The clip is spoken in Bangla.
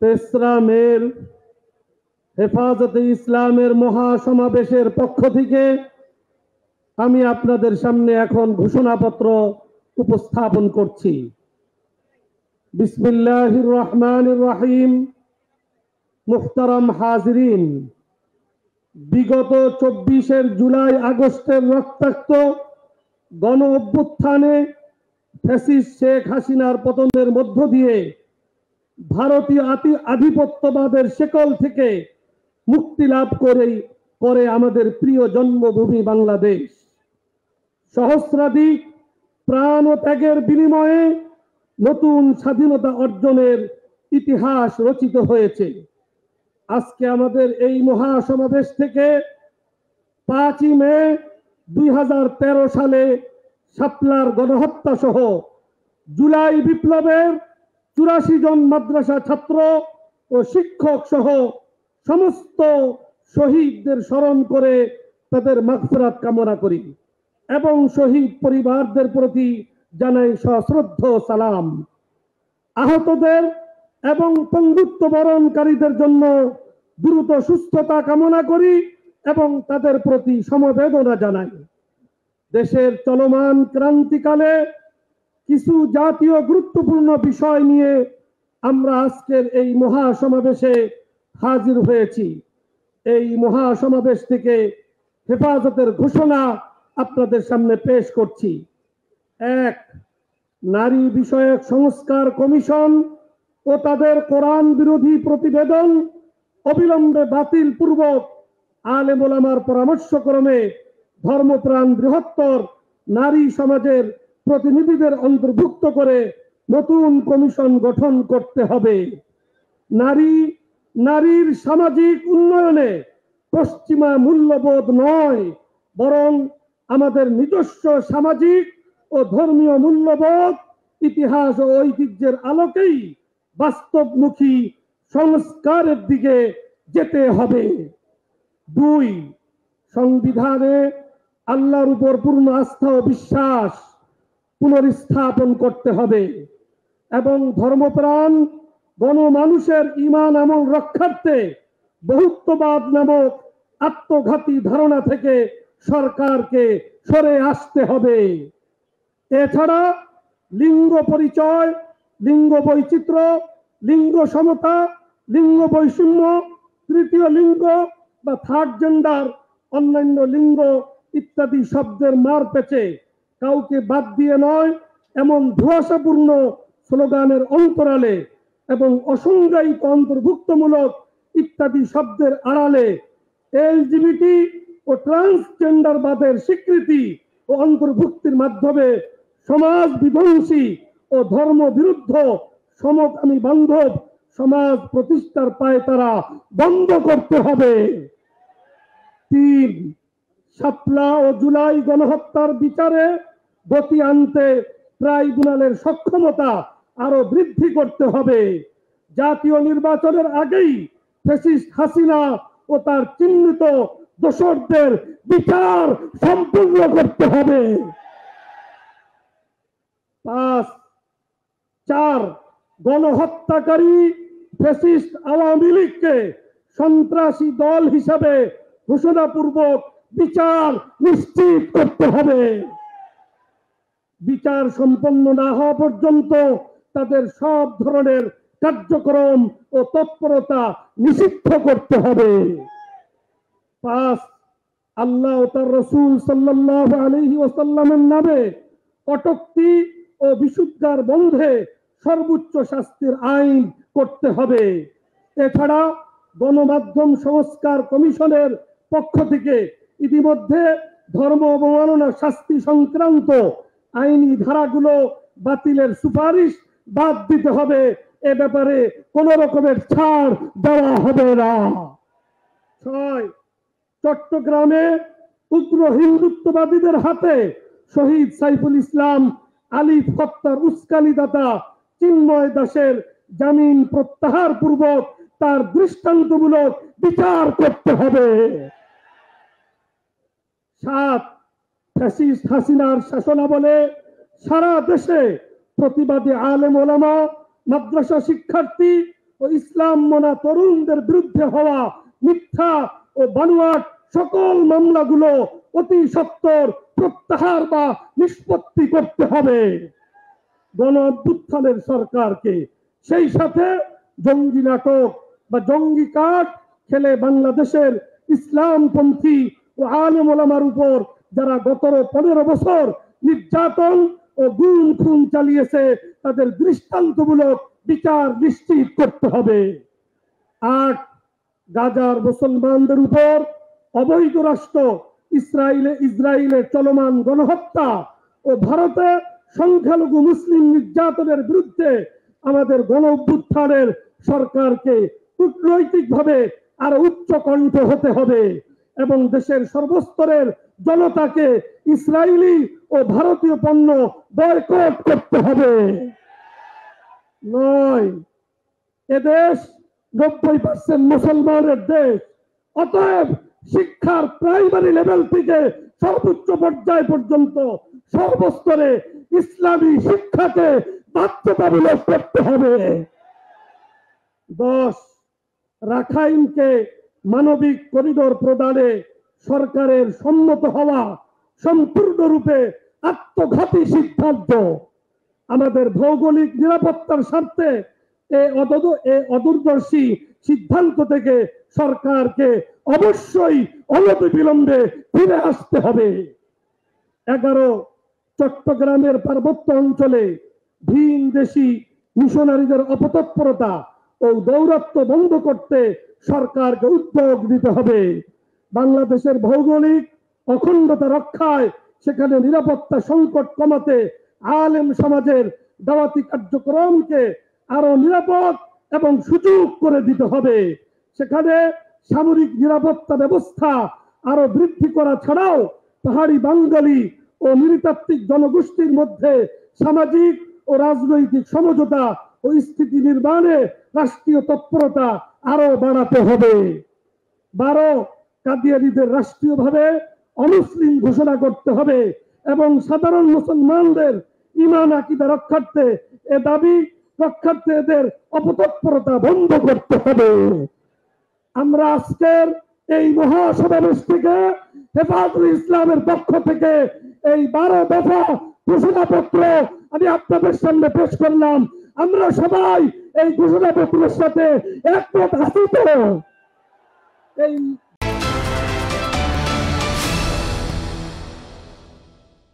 তেসরা মের হেফাজতে ইসলামের মহাসমাবেশের পক্ষ থেকে আমি আপনাদের সামনে এখন ঘোষণাপত্র উপস্থাপন করছি। বিসমিল্লাহির রহমানির রহিম। মুহতারাম হাজিরিন, বিগত 24 জুলাই আগস্টের রক্তাক্ত গণ অভ্যুত্থানে ফ্যাসিস্ট শেখ হাসিনার পতনের মধ্য দিয়ে ভারতীয় আধিপত্যবাদের শেকল থেকে মুক্তি লাভ করে আমাদের প্রিয় জন্মভূমি বাংলাদেশ। সহস্রাধিক প্রাণ ও ত্যাগের বিনিময়ে নতুন স্বাধীনতা অর্জনের ইতিহাস রচিত হয়েছে। আজকে আমাদের এই মহাসমাবেশ থেকে 5ই মে 2013 সালে শাপলার গণহত্যা সহ জুলাই বিপ্লবের 84 জন মাদ্রাসা ছাত্র ও শিক্ষক সহ সমস্ত শহীদদের স্মরণ করে তাদের মাগফিরাত কামনা করি এবং শহীদ পরিবারদের প্রতি জানাই সশ্রদ্ধ সালাম। আহতদের এবং পঙ্গুত্ব বরণকারীদের জন্য দ্রুত সুস্থতা কামনা করি এবং তাদের প্রতি সমবেদনা জানাই। দেশের চলমান ক্রান্তিকালে কিছু জাতীয় গুরুত্বপূর্ণ বিষয় নিয়ে আমরা আজকের এই মহাসমাবেশে হাজির হয়েছি। এই মহাসমাবেশ থেকে হেফাজতের ঘোষণা আপনাদের সামনে পেশ করছি। 1. নারী বিষয়ক সংস্কার কমিশন ও তাদের কোরআন বিরোধী প্রতিবেদন অবিলম্বে বাতিল পূর্বক আলেম ওলামার পরামর্শক্রমে ধর্মপ্রাণ বৃহত্তর নারী সমাজের প্রতিনিধিদের অন্তর্ভুক্ত করে নতুন কমিশন গঠন করতে হবে। নারীর সামাজিক উন্নয়নে পশ্চিমা মূল্যবোধ নয়, বরং আমাদের নিজস্ব সামাজিক ও ধর্মীয় মূল্যবোধ, ইতিহাস ও ঐতিহ্যের আলোকেই বাস্তবমুখী সংস্কারের দিকে যেতে হবে। 2. সংবিধানে আল্লাহর উপর পূর্ণ আস্থা ও বিশ্বাস পুনর্স্থাপন করতে হবে এবং ধর্মপ্রাণ গণমানুষের ঈমান আমল রক্ষার্থে বহুত্ববাদ নামক আত্মঘাতী ধারণা থেকে সরকারকে সরে আসতে হবে। এছাড়া লিঙ্গ পরিচয়, লিঙ্গ বৈচিত্র্য, লিঙ্গ সমতা, লিঙ্গ বৈষম্য, তৃতীয় লিঙ্গ বা থার্ড জেন্ডার, অন্যান্য লিঙ্গ ইত্যাদি শব্দের মার পেঁচে কাউকে বাদ দিয়ে নয় এমন ধোঁয়াশাপূর্ণ স্লোগানের অন্তরালে এবং অসংজ্ঞায়িত অন্তর্ভুক্তমূলক ইত্যাদি শব্দের আড়ালে এলজিবিটি ও ট্রান্সজেন্ডারবাদের স্বীকৃতি ও অন্তর্ভুক্তির মাধ্যমে সমাজ বিধ্বংসী ও ধর্ম বিরুদ্ধ সমকামী বান্ধব সমাজ প্রতিষ্ঠার পায়তারা বন্ধ করতে হবে। 3. শাপলা ও জুলাই গণহত্যার বিচারে গতি আনতে ট্রাইব্যুনালের সক্ষমতা আরো বৃদ্ধি করতে হবে। জাতীয় নির্বাচনের আগেই ফ্যাসিস্ট হাসিনা ও তার চিহ্নিত দোষরদের বিচার সম্পূর্ণ করতে হবে। 4. গণহত্যাকারী ফ্যাসিস্ট আওয়ামী লীগকে সন্ত্রাসী দল হিসাবে ঘোষণাপূর্বক বিচার নিশ্চিত করতে হবে। বিচার সম্পন্ন না হওয়া পর্যন্ত তাদের সব ধরনের কার্যক্রম ও তৎপরতা নিষিদ্ধ করতে হবে। 5. আল্লাহ ও তার রাসূল সাল্লাল্লাহু আলাইহি ওয়াসাল্লামের নামে কটূক্তি ও বিশুদ্ধার বন্ধে সর্বোচ্চ শাস্তির আইন করতে হবে। এছাড়া গণমাধ্যম সংস্কার কমিশনের পক্ষ থেকে ইতিমধ্যে ধর্ম অবমাননা শাস্তি সংক্রান্ত আইনি ধারাগুলো বাতিলের সুপারিশ বাদ দিতে হবে। এ ব্যাপারে কোন রকমের ছাড় দেওয়া হবে না। 6. চট্টগ্রামে উগ্র হিন্দুত্ববাদীদের হাতে শহীদ সাইফুল ইসলাম আলিফ হত্যার উস্কানিদাতা চিন্ময় দাসের জামিন প্রত্যাহার পূর্বক তার দৃষ্টান্তমূলক বিচার করতে হবে। 7. ফ্যাসিস্ট হাসিনার শাসনামলে সারা দেশে প্রতিবাদী আলেম ওলামা, মাদ্রাসা শিক্ষার্থী ও ও ইসলাম মনা তরুণদের বিরুদ্ধে হওয়া মিথ্যা ও বানোয়াট সকল মামলাগুলো অতি সত্বর প্রত্যাহার বা নিষ্পত্তি করতে হবে গণ অভ্যুত্থানের সরকারকে। সেই সাথে জঙ্গি নাটক বা জঙ্গি কার্ড খেলে বাংলাদেশের ইসলামপন্থী ও আলেম ওলামার উপর যারা গত 15 বছর নির্যাতন ও গুম খুন চালিয়েছে তাদের দৃষ্টান্তমূলক বিচার নিশ্চিত করতে হবে। 8 গাজার মুসলমানদের উপর অবৈধ রাষ্ট্র ইসরায়েলের চলমান গণহত্যা ও ভারতে সংখ্যালঘু মুসলিম নির্যাতনের বিরুদ্ধে আমাদের গণ অভ্যুত্থানের সরকারকে কূটনৈতিকভাবে আরো উচ্চ কণ্ঠ হতে হবে এবং দেশের সর্বস্তরের জনতাকে ইসরায়েলি ও ভারতীয় পণ্য বয়কট করতে হবে। 9 এদেশ 90% মুসলমানের দেশ, অতএব শিক্ষার প্রাইমারি লেভেল থেকে সর্বোচ্চ পর্যায় পর্যন্ত সর্বস্তরে ইসলামী শিক্ষাকে বাধ্যতামূলক করতে হবে। 10 রাখাইনকে মানবিক করিডোর প্রদানে সরকারের সম্মত হওয়া সম্পূর্ণরূপে আত্মঘাতী সিদ্ধান্ত। আমাদের ভৌগোলিক নিরাপত্তার স্বার্থে এই অদূরদর্শী সিদ্ধান্ত থেকে সরকারকে অবশ্যই অনতিবিলম্বে ফিরে আসতে হবে। 11 চট্টগ্রামের পার্বত্য অঞ্চলে ভিনদেশী মিশনারিদের অপতৎপরতা ও দৌরাত্ম্য বন্ধ করতে সরকারকে উদ্যোগ দিতে হবে। বাংলাদেশের ভৌগোলিক অখণ্ডতা রক্ষায় সেখানে নিরাপত্তা সংকট কমাতে আলেম সমাজের দাওয়াতি কার্যক্রমকে আরো নিরাপদ এবং সুযোগ করে দিতে হবে। সেখানে সামরিক নিরাপত্তা ব্যবস্থা আরো বৃদ্ধি করা ছাড়াও পাহাড়ি বাঙালি ও নৃতাত্ত্বিক জনগোষ্ঠীর মধ্যে সামাজিক ও রাজনৈতিক সমঝোতা ও স্থিতি নির্মাণে রাষ্ট্রীয় তৎপরতা আরো বাড়াতে হবে। 12 কাদিয়ানীদের রাষ্ট্রীয়ভাবে অমুসলিম ঘোষণা করতে হবে এবং সাধারণ মুসলমানদের ঈমান আকীদা রক্ষার্থে এ দাবি রক্ষার্থে এদের অপতৎপরতা বন্ধ করতে হবে। আমরা আজকের এই মহাসমাবেশ থেকে হেফাজতুল ইসলামের পক্ষ থেকে এই 12 দফা ঘোষণাপত্র আমি আপনাদের সামনে পেশ করলাম। আমরা সবাই এই ঘোষণাপত্রের সাথে একমত আছি তো? এই